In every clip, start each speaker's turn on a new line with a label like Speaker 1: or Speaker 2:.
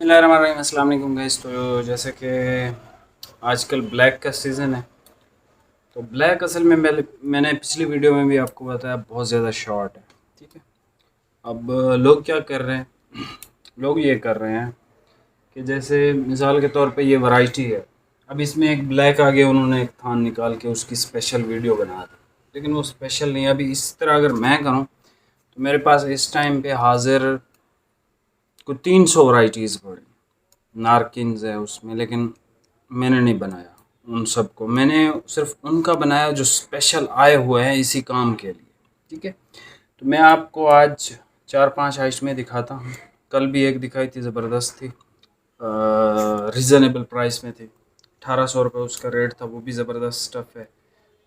Speaker 1: अस्सलाम वालेकुम गाइस। तो जैसे कि आजकल ब्लैक का सीज़न है, तो ब्लैक असल में मैंने पिछली वीडियो में भी आपको बताया बहुत ज़्यादा शॉर्ट है। ठीक है, अब लोग क्या कर रहे हैं, लोग ये कर रहे हैं कि जैसे मिसाल के तौर पे ये वैरायटी है, अब इसमें एक ब्लैक आ गया, उन्होंने एक थान निकाल के उसकी स्पेशल वीडियो बना दी। लेकिन वो स्पेशल नहीं है। अभी इस तरह अगर मैं करूँ तो मेरे पास इस टाइम पे हाजिर कुछ 300 वैरायटीज़ पड़ी, नारकिन्स है उसमें, लेकिन मैंने नहीं बनाया उन सबको। मैंने सिर्फ उनका बनाया जो स्पेशल आए हुए हैं इसी काम के लिए। ठीक है, तो मैं आपको आज 4-5 आइटमें दिखाता हूँ। कल भी एक दिखाई थी, ज़बरदस्त थी, रिजनेबल प्राइस में थी। 1800 रुपये उसका रेट था, वो भी ज़बरदस्त स्टफ़ है।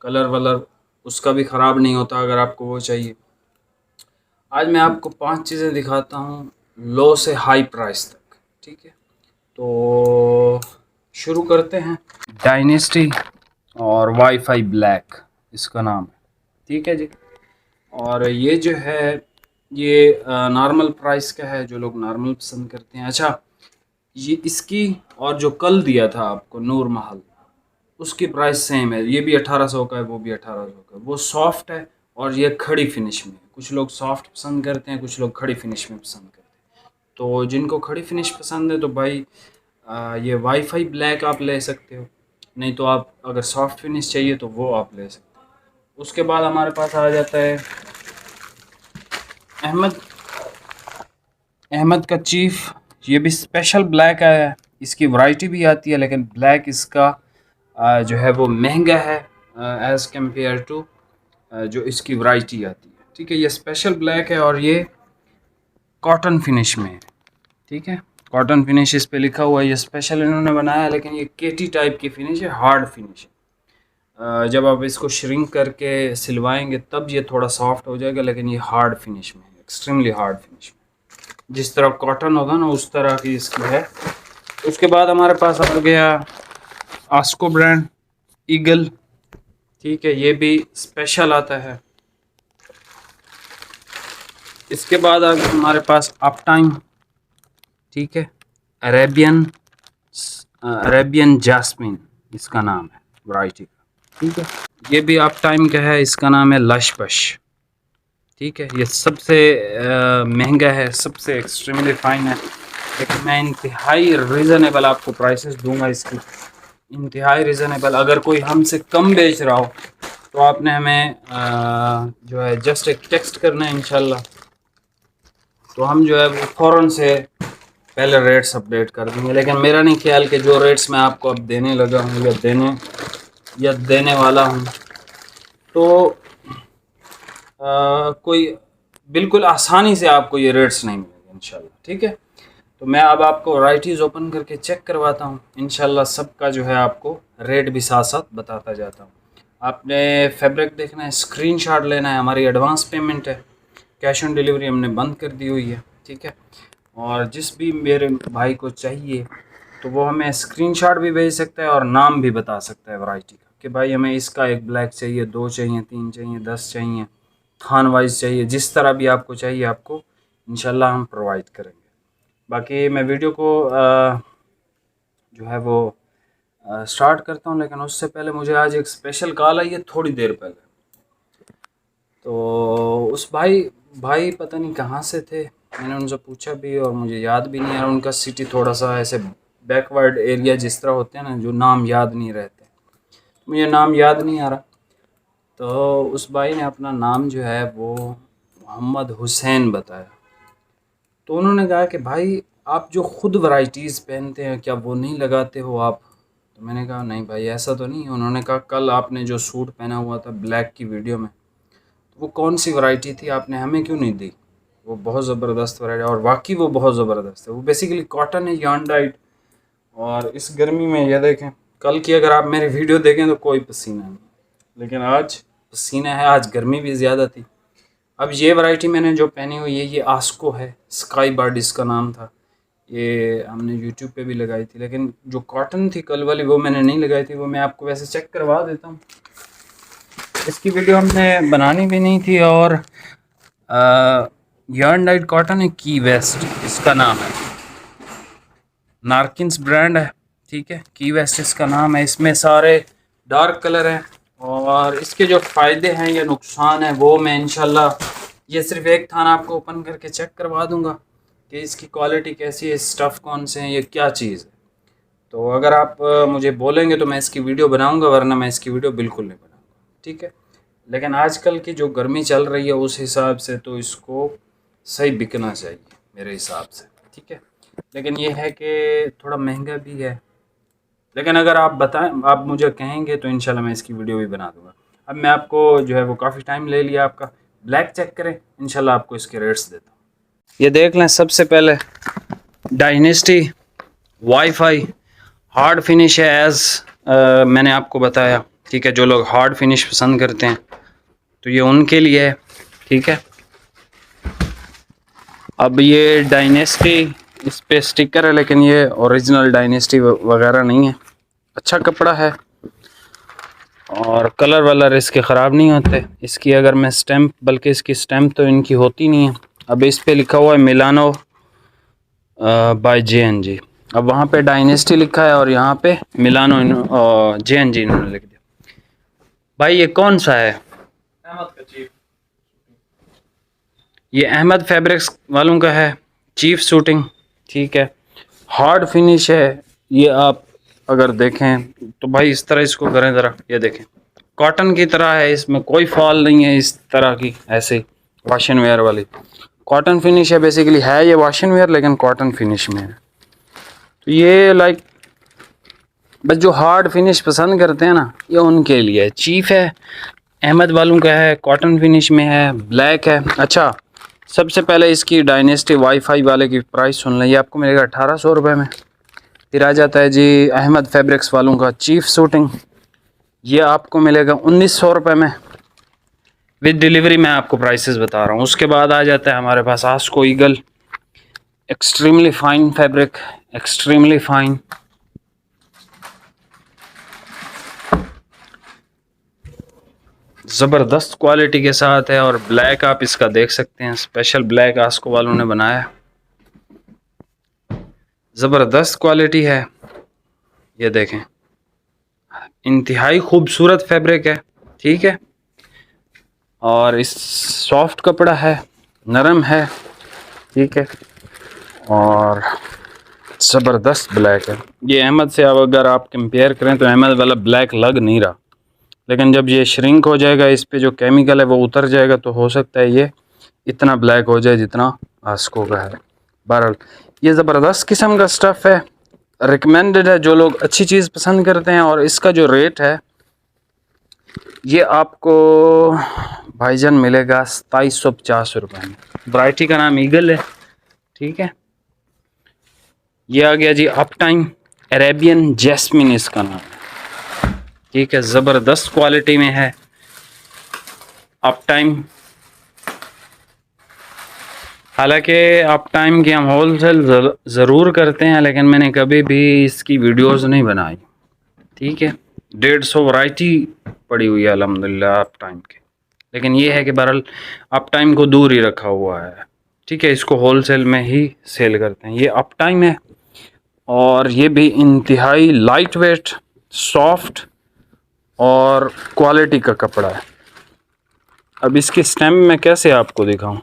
Speaker 1: कलर वलर उसका भी ख़राब नहीं होता अगर आपको वो चाहिए। आज मैं आपको 5 चीज़ें दिखाता हूँ लो से हाई प्राइस तक। ठीक है, तो शुरू करते हैं। डायनेस्टी और वाईफाई ब्लैक इसका नाम है। ठीक है जी, और ये जो है ये नॉर्मल प्राइस का है, जो लोग नॉर्मल पसंद करते हैं। अच्छा, ये इसकी और जो कल दिया था आपको नूर महल, उसकी प्राइस सेम है। ये भी 1800 का है, वो भी 1800 का है। वो सॉफ्ट है और ये खड़ी फिनिश में है। कुछ लोग सॉफ्ट पसंद करते हैं, कुछ लोग खड़ी फिनिश में पसंद करते हैं। तो जिनको खड़ी फिनिश पसंद है तो भाई ये वाईफाई ब्लैक आप ले सकते हो, नहीं तो आप अगर सॉफ्ट फिनिश चाहिए तो वो आप ले सकते हो। उसके बाद हमारे पास आ जाता है अहमद अहमद का चीफ। ये भी स्पेशल ब्लैक है, इसकी वैरायटी भी आती है, लेकिन ब्लैक इसका जो है वो महंगा है एज़ कम्पेयर टू जो इसकी वैरायटी आती है। ठीक है, ये स्पेशल ब्लैक है और ये कॉटन फिनिश में है। ठीक है, कॉटन फिनिश इस पे लिखा हुआ है। ये स्पेशल इन्होंने बनाया है, लेकिन ये केटी टाइप की फिनिश है, हार्ड फिनिश है। जब आप इसको श्रिंक करके सिलवाएंगे तब ये थोड़ा सॉफ्ट हो जाएगा, लेकिन ये हार्ड फिनिश में है, एक्सट्रीमली हार्ड फिनिश में। जिस तरह कॉटन होगा ना उस तरह की इसकी है। उसके बाद हमारे पास आ गया आस्को ब्रांड ईगल। ठीक है, ये भी स्पेशल आता है। इसके बाद आ गया हमारे पास अप टाइम। ठीक है, अरेबियन अरेबियन जास्मिन इसका नाम है वैरायटी का। ठीक है, ये भी अप टाइम का है, इसका नाम है लश बश। ठीक है, ये सबसे महंगा है, सबसे एक्सट्रीमली फाइन है, लेकिन मैं इंतहाई रीज़नेबल आपको प्राइसेस दूंगा इसकी, इंतहाई रीज़नेबल। अगर कोई हमसे कम बेच रहा हो तो आपने हमें जो है जस्ट एक टेक्स्ट करना है इंशाल्लाह, तो हम जो है वो फ़ौरन से पहले रेट्स अपडेट कर देंगे। लेकिन मेरा नहीं ख्याल कि जो रेट्स मैं आपको अब देने लगा हूँ या देने वाला हूँ तो कोई बिल्कुल आसानी से आपको ये रेट्स नहीं मिलेंगे इंशाल्लाह। ठीक है, तो मैं अब आपको वैराइटीज़ ओपन करके चेक करवाता हूँ इंशाल्लाह। सबका जो है आपको रेट भी साथ साथ बताता जाता हूँ। आपने फैब्रिक देखना है, स्क्रीनशॉट लेना है। हमारी एडवांस पेमेंट है, कैश ऑन डिलीवरी हमने बंद कर दी हुई है। ठीक है, और जिस भी मेरे भाई को चाहिए तो वो हमें स्क्रीनशॉट भी भेज सकता है और नाम भी बता सकता है वैरायटी का, कि भाई हमें इसका एक ब्लैक चाहिए, 2 चाहिए, 3 चाहिए, 10 चाहिए, थान वाइज चाहिए। जिस तरह भी आपको चाहिए आपको इंशाल्लाह हम प्रोवाइड करेंगे। बाकी मैं वीडियो को जो है वो स्टार्ट करता हूँ, लेकिन उससे पहले मुझे आज एक स्पेशल कॉल आई है थोड़ी देर पहले। तो उस भाई पता नहीं कहाँ से थे, मैंने उनसे पूछा भी और मुझे याद भी नहीं आ रहा उनका सिटी। थोड़ा सा ऐसे बैकवर्ड एरिया जिस तरह होते हैं ना, जो नाम याद नहीं रहते, मुझे नाम याद नहीं आ रहा। तो उस भाई ने अपना नाम जो है वो मोहम्मद हुसैन बताया। तो उन्होंने कहा कि भाई आप जो ख़ुद वैराइटीज़ पहनते हैं क्या वो नहीं लगाते हो आप? तो मैंने कहा नहीं भाई ऐसा तो नहीं है। उन्होंने कहा कल आपने जो सूट पहना हुआ था ब्लैक की वीडियो में, तो वो कौन सी वैरायटी थी, आपने हमें क्यों नहीं दी? वो बहुत ज़बरदस्त वैरायटी, और वाकई वो बहुत ज़बरदस्त है। वो बेसिकली कॉटन है, यार्न डाइट। और इस गर्मी में ये देखें, कल की अगर आप मेरी वीडियो देखें तो कोई पसीना नहीं, लेकिन आज पसीना है, आज गर्मी भी ज़्यादा थी। अब ये वैरायटी मैंने जो पहनी हुई है ये आस्को है, स्काई बर्ड इसका नाम था। ये हमने यूट्यूब पे भी लगाई थी, लेकिन जो कॉटन थी कल वाली वो मैंने नहीं लगाई थी। वो मैं आपको वैसे चेक करवा देता हूँ। इसकी वीडियो हमने बनानी भी नहीं थी। और यार्न डाइट कॉटन है, की वेस्ट इसका नाम है। नारकिन्स ब्रांड है, ठीक है, की वेस्ट इसका नाम है। इसमें सारे डार्क कलर हैं और इसके जो फ़ायदे हैं या नुकसान है वो मैं इंशाल्लाह ये सिर्फ एक थाना आपको ओपन करके चेक करवा दूंगा कि इसकी क्वालिटी कैसी है, स्टफ़ कौन से हैं, ये क्या चीज़ है। तो अगर आप मुझे बोलेंगे तो मैं इसकी वीडियो बनाऊंगा, वरना मैं इसकी वीडियो बिल्कुल नहीं बनाऊंगा, ठीक है। लेकिन आजकल की जो गर्मी चल रही है उस हिसाब से तो इसको सही बिकना चाहिए मेरे हिसाब से, ठीक है। लेकिन ये है कि थोड़ा महंगा भी है, लेकिन अगर आप बताएं, आप मुझे कहेंगे तो इंशाल्लाह मैं इसकी वीडियो भी बना दूंगा। अब मैं आपको जो है वो काफ़ी टाइम ले लिया आपका, ब्लैक चेक करें, इंशाल्लाह आपको इसके रेट्स देता हूँ। ये देख लें, सबसे पहले डायनेस्टी वाईफाई हार्ड फिनिश है, एज़ मैंने आपको बताया, ठीक है। जो लोग हार्ड फिनिश पसंद करते हैं तो ये उनके लिए है, ठीक है। अब ये डायनेस्टी, इस पे स्टिकर है, लेकिन ये ओरिजिनल डायनेस्टी वगैरह नहीं है। अच्छा कपड़ा है और कलर वलर इसके ख़राब नहीं होते। इसकी अगर मैं स्टैम्प, बल्कि इसकी स्टैम्प तो इनकी होती नहीं है। अब इस पे लिखा हुआ है मिलानो बाय JNG। अब वहाँ पे डायनेस्टी लिखा है और यहाँ पे मिलानो JNG इन्होंने लिख दिया। भाई ये कौन सा है? अहमद का चीफ। ये अहमद फैब्रिक्स वालों का है, चीफ शूटिंग, ठीक है। हार्ड फिनिश है। ये आप अगर देखें तो भाई इस तरह इसको करें ज़रा, ये देखें कॉटन की तरह है, इसमें कोई फॉल नहीं है इस तरह की, ऐसे वाशन वेयर वाली कॉटन फिनिश है। बेसिकली है ये वाशन वेयर, लेकिन कॉटन फिनिश में है। तो ये लाइक बस जो हार्ड फिनिश पसंद करते हैं ना, ये उनके लिए चीफ है। अहमद वालों का है, कॉटन फिनिश में है, ब्लैक है। अच्छा, सबसे पहले इसकी डायनेस्टी वाईफाई वाले की प्राइस सुन लें। ये आपको मिलेगा 1800 रुपये में। फिर आ जाता है जी अहमद फैब्रिक्स वालों का चीफ शूटिंग, ये आपको मिलेगा 1900 रुपये में विद डिलीवरी। मैं आपको प्राइसेस बता रहा हूँ। उसके बाद आ जाता है हमारे पास आस्को ईगल, extremely fine fabric, extremely fine. ज़बरदस्त क्वालिटी के साथ है और ब्लैक आप इसका देख सकते हैं, स्पेशल ब्लैक आस्को वालों ने बनाया, ज़बरदस्त क्वालिटी है। ये देखें, इंतहाई खूबसूरत फैब्रिक है, ठीक है। और इस सॉफ्ट कपड़ा है, नरम है, ठीक है। और ज़बरदस्त ब्लैक है। ये अहमद से अब अगर आप कंपेयर करें तो अहमद वाला ब्लैक लग नहीं रहा, लेकिन जब ये श्रिंक हो जाएगा, इस पे जो केमिकल है वो उतर जाएगा, तो हो सकता है ये इतना ब्लैक हो जाए जितना आस्को का है। बहरहाल ये ज़बरदस्त किस्म का स्टफ़ है, रिकमेंडेड है जो लोग अच्छी चीज़ पसंद करते हैं। और इसका जो रेट है ये आपको भाईजान मिलेगा 2750 रुपये में। वैरायटी का नाम ईगल है, ठीक है। ये आ गया जी अप टाइम अरेबियन जैस्मिन इसका नाम है, ठीक है। ज़बरदस्त क्वालिटी में है अप टाइम। हालांकि अप टाइम की हम होलसेल ज़रूर करते हैं, लेकिन मैंने कभी भी इसकी वीडियोस नहीं बनाई, ठीक है। 150 वैरायटी पड़ी हुई है अल्हम्दुलिल्लाह अप टाइम के, लेकिन ये है कि बहरहाल अप टाइम को दूर ही रखा हुआ है, ठीक है। इसको होलसेल में ही सेल करते हैं। ये अप टाइम है और ये भी इंतहाई लाइट वेट, सॉफ्ट और क्वालिटी का कपड़ा है। अब इसकी स्टैम्प मैं कैसे आपको दिखाऊं,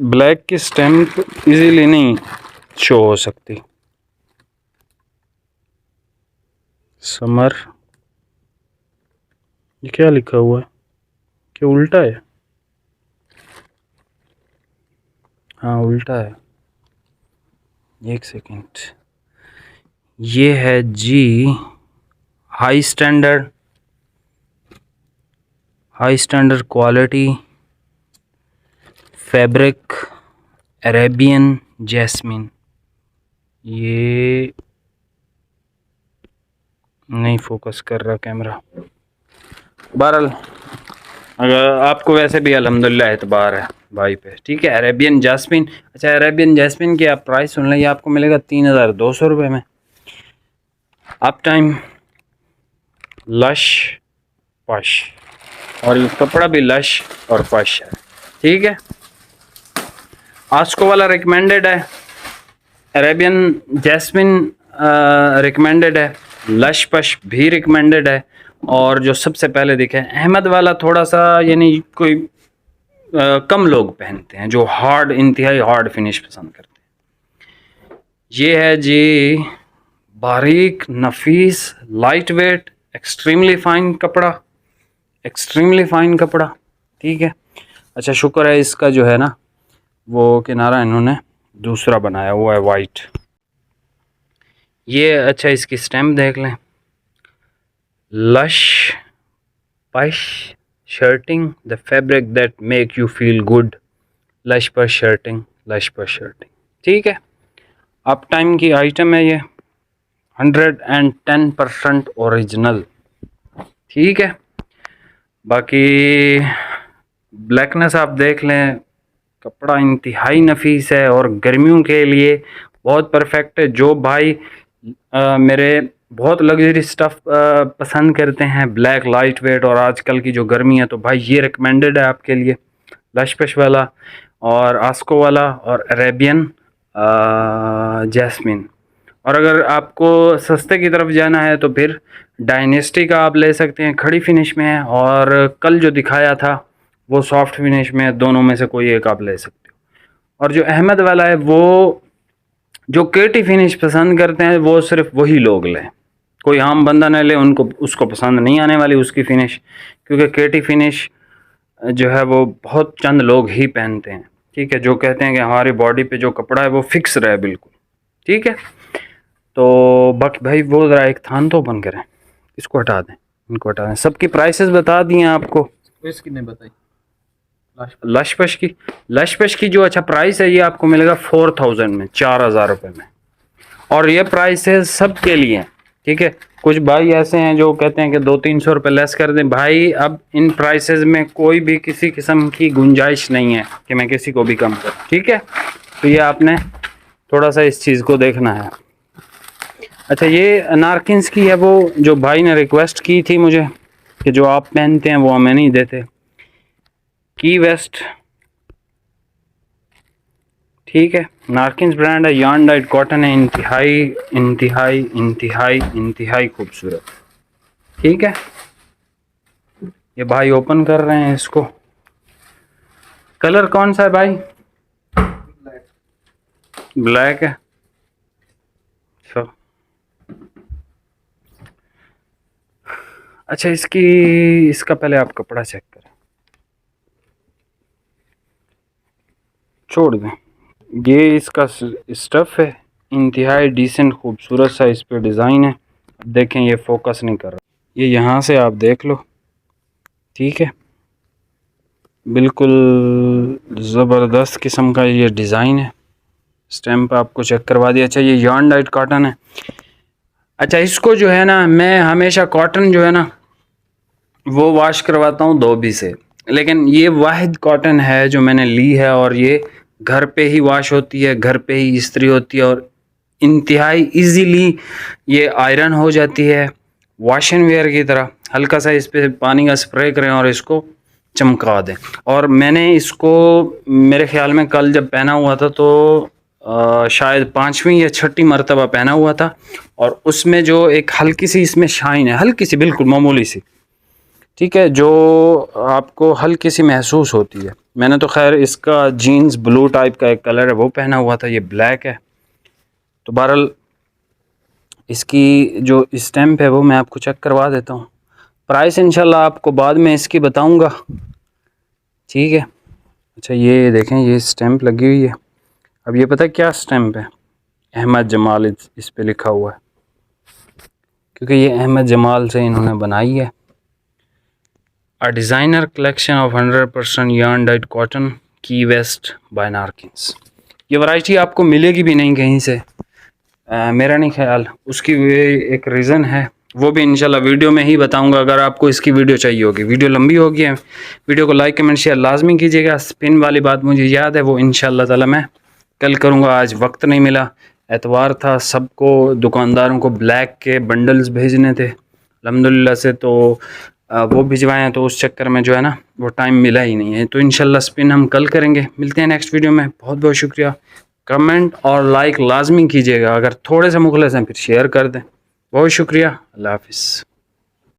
Speaker 1: ब्लैक की स्टैम्प इजीली नहीं शो हो सकती। समर, ये क्या लिखा हुआ है, क्या उल्टा है? हाँ उल्टा है, एक सेकेंड। ये है जी high standard quality fabric Arabian jasmine. ये नहीं फोकस कर रहा कैमरा। बहरहाल अगर आपको वैसे भी अल्हम्दुलिल्लाह एतबार है भाई पे, ठीक है। अरेबियन जैस्मिन, अच्छा अरेबियन जैस्मिन की आप प्राइस सुन लें, ये आपको मिलेगा 3200 रुपये में। अप टाइम लश पश, और ये कपड़ा भी लश और पश है, ठीक है। आस्को वाला रिकमेंडेड है, अरेबियन जैस्मिन रिकमेंडेड है, लश पश भी रिकमेंडेड है, और जो सबसे पहले दिखे अहमद वाला थोड़ा सा यानी कोई कम लोग पहनते हैं, जो हार्ड इंतहाई हार्ड फिनिश पसंद करते हैं। ये है जी बारीक नफीस लाइट वेट एक्सट्रीमली फाइन कपड़ा, एक्सट्रीमली फाइन कपड़ा, ठीक है। अच्छा शुक्र है इसका जो है ना वो किनारा इन्होंने दूसरा बनाया हुआ है वाइट। ये अच्छा इसकी स्टैम्प देख लें, lush push shirting the fabric that make you feel good, lush push shirting, lush push shirting, ठीक है। अप टाइम की आइटम है ये, 110% ओरिजिनल, ठीक है। बाकी ब्लैकनेस आप देख लें, कपड़ा इंतहाई नफीस है और गर्मियों के लिए बहुत परफेक्ट है। जो भाई मेरे बहुत लग्जरी स्टफ़ पसंद करते हैं, ब्लैक लाइट वेट और आजकल की जो गर्मी है, तो भाई ये रिकमेंडेड है आपके लिए, लशपश वाला और आस्को वाला और अरेबियन जैस्मिन। और अगर आपको सस्ते की तरफ जाना है तो फिर डायनेस्टी का आप ले सकते हैं, खड़ी फिनिश में है, और कल जो दिखाया था वो सॉफ्ट फिनिश में है, दोनों में से कोई एक आप ले सकते हो। और जो अहमद वाला है वो जो केटी फिनिश पसंद करते हैं वो सिर्फ वही लोग लें, कोई आम बंदा न ले, उनको उसको पसंद नहीं आने वाली उसकी फ़िनिश, क्योंकि केटी फिनिश जो है वो बहुत चंद लोग ही पहनते हैं, ठीक है, जो कहते हैं कि हमारी बॉडी पे जो कपड़ा है वो फिक्स रहे बिल्कुल, ठीक है। तो बाकी भाई वो ज़रा एक थान तो ओपन करें, इसको हटा दें, इनको हटा दें। सबकी प्राइसेस बता दी हैं आपको,
Speaker 2: इसकी नहीं बताई
Speaker 1: लशपश की जो अच्छा प्राइस है ये आपको मिलेगा 4000 में, 4000 रुपये में, और ये प्राइसेस सबके लिए हैं, ठीक है। कुछ भाई ऐसे हैं जो कहते हैं कि 200-300 रुपये लेस कर दें, भाई अब इन प्राइसेस में कोई भी किसी किस्म की गुंजाइश नहीं है कि मैं किसी को भी कम करूँ, ठीक है। तो ये आपने थोड़ा सा इस चीज़ को देखना है। अच्छा ये नारकिन्स की है, वो जो भाई ने रिक्वेस्ट की थी मुझे कि जो आप पहनते हैं वो हमें नहीं देते, की वेस्ट, ठीक है, नारकिन्स ब्रांड है, यार्न डाइट कॉटन है, इंतहाई इंतहाई इंतहाई इंतहाई खूबसूरत, ठीक है। ये भाई ओपन कर रहे हैं इसको, कलर कौन सा है भाई? ब्लैक है, अच्छा इसका पहले आप कपड़ा चेक करें, छोड़ दें, ये इसका स्टफ़ है, इंतहाई डिसेंट खूबसूरत सा इस पे डिज़ाइन है। देखें ये फोकस नहीं कर रहा, ये यहाँ से आप देख लो, ठीक है, बिल्कुल ज़बरदस्त किस्म का ये डिज़ाइन है, स्टैम्प आपको चेक करवा दिया। अच्छा ये यार्न डाइट कॉटन है। अच्छा इसको जो है ना मैं हमेशा कॉटन जो है ना वो वॉश करवाता हूँ धोबी से, लेकिन ये वाहिद कॉटन है जो मैंने ली है और ये घर पे ही वॉश होती है, घर पे ही इस्त्री होती है, और इंतहाई इजीली ये आयरन हो जाती है, वॉश एंड वेयर की तरह। हल्का सा इस पे पानी का स्प्रे करें और इसको चमका दें। और मैंने इसको मेरे ख्याल में कल जब पहना हुआ था तो शायद 5वीं या 6ठी मरतबा पहना हुआ था, और उसमें जो एक हल्की सी इसमें शाइन है, हल्की सी बिल्कुल मामूली सी, ठीक है, जो आपको हल्की सी महसूस होती है। मैंने तो खैर इसका जीन्स ब्लू टाइप का एक कलर है वो पहना हुआ था, ये ब्लैक है। तो बहरहाल इसकी जो स्टैम्प है वो मैं आपको चेक करवा देता हूँ, प्राइस इंशाल्लाह आपको बाद में इसकी बताऊँगा, ठीक है। अच्छा ये देखें ये स्टैम्प लगी हुई है, अब ये पता है क्या स्टैम्प है? अहमद जमाल इस पे लिखा हुआ है, क्योंकि ये अहमद जमाल से इन्होंने बनाई है। A designer collection of 100% yarn died cotton की वेस्ट बाय नारकिन्स। ये वैरायटी आपको मिलेगी भी नहीं कहीं से, मेरा नहीं ख्याल। उसकी एक रीज़न है, वो भी इंशाल्लाह वीडियो में ही बताऊंगा, अगर आपको इसकी वीडियो चाहिए होगी। वीडियो लंबी होगी है, वीडियो को लाइक कमेंट शेयर लाजमी कीजिएगा। स्पिन वाली बात मुझे याद है, वो इंशाल्लाह ताला मैं कल करूँगा, आज वक्त नहीं मिला, एतवार था, सबको दुकानदारों को ब्लैक के बंडल्स भेजने थे अल्हम्दुलिल्लाह से, तो वो भिजवाए हैं, तो उस चक्कर में जो है ना वो टाइम मिला ही नहीं है। तो इंशाल्लाह स्पिन हम कल करेंगे। मिलते हैं नेक्स्ट वीडियो में, बहुत बहुत शुक्रिया। कमेंट और लाइक लाजमी कीजिएगा, अगर थोड़े से मुखलस हैं फिर शेयर कर दें। बहुत शुक्रिया, अल्लाह हाफिज़।